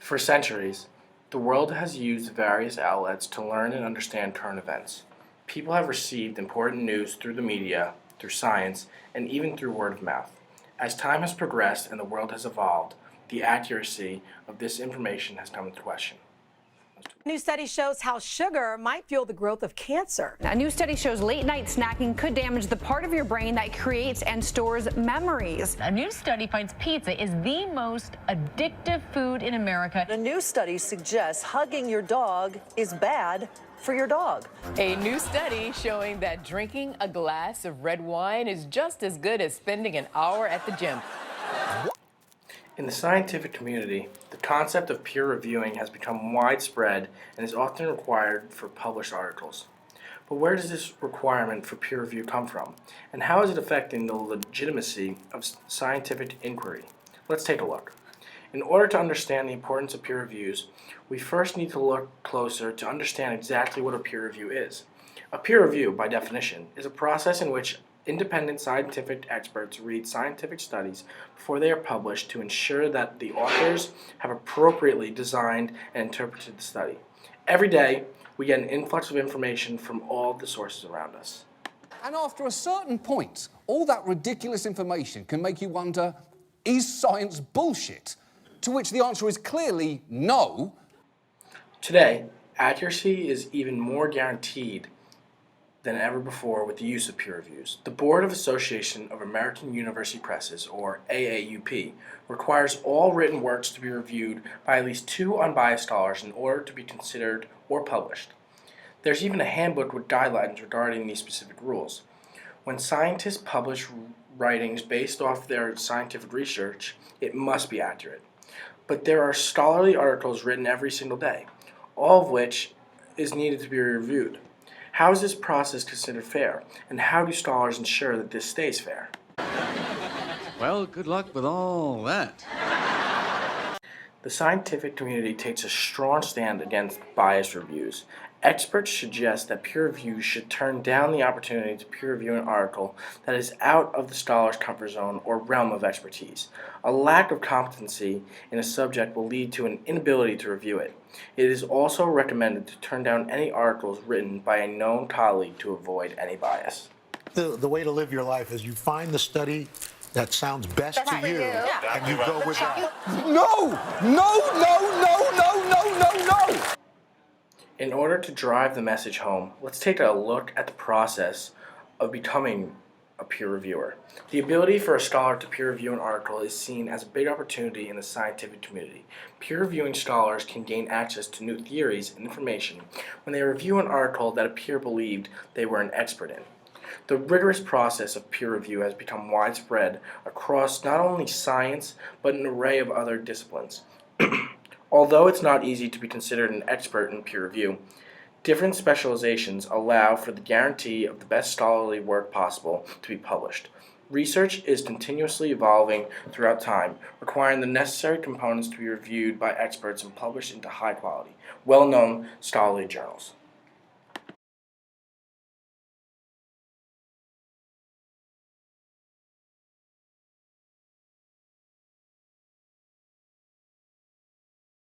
For centuries, the world has used various outlets to learn and understand current events. People have received important news through the media, through science, and even through word of mouth. As time has progressed and the world has evolved, the accuracy of this information has come into question. A new study shows how sugar might fuel the growth of cancer. A new study shows late-night snacking could damage the part of your brain that creates and stores memories. A new study finds pizza is the most addictive food in America. A new study suggests hugging your dog is bad for your dog. A new study showing that drinking a glass of red wine is just as good as spending an hour at the gym. In the scientific community, the concept of peer reviewing has become widespread and is often required for published articles. But where does this requirement for peer review come from, and how is it affecting the legitimacy of scientific inquiry? Let's take a look. In order to understand the importance of peer reviews, we first need to look closer to understand exactly what a peer review is. A peer review, by definition, is a process in which independent scientific experts read scientific studies before they are published to ensure that the authors have appropriately designed and interpreted the study. Every day, we get an influx of information from all the sources around us. And after a certain point, all that ridiculous information can make you wonder, is science bullshit? To which the answer is clearly no. Today, accuracy is even more guaranteed than ever before with the use of peer reviews. The Board of Association of American University Presses, or AAUP, requires all written works to be reviewed by at least 2 unbiased scholars in order to be considered or published. There's even a handbook with guidelines regarding these specific rules. When scientists publish writings based off their scientific research, it must be accurate. But there are scholarly articles written every single day, all of which is needed to be reviewed. How is this process considered fair, and how do scholars ensure that this stays fair? Well, good luck with all that. The scientific community takes a strong stand against biased reviews. Experts suggest that peer reviews should turn down the opportunity to peer review an article that is out of the scholar's comfort zone or realm of expertise. A lack of competency in a subject will lead to an inability to review it. It is also recommended to turn down any articles written by a known colleague to avoid any bias. The way to live your life is you find the study that sounds best to you, and you go with that. No! No, no, no, no, no, no, no! In order to drive the message home, let's take a look at the process of becoming a peer reviewer. The ability for a scholar to peer review an article is seen as a big opportunity in the scientific community. Peer reviewing scholars can gain access to new theories and information when they review an article that a peer believed they were an expert in. The rigorous process of peer review has become widespread across not only science, but an array of other disciplines. Although it's not easy to be considered an expert in peer review, different specializations allow for the guarantee of the best scholarly work possible to be published. Research is continuously evolving throughout time, requiring the necessary components to be reviewed by experts and published into high-quality, well-known scholarly journals.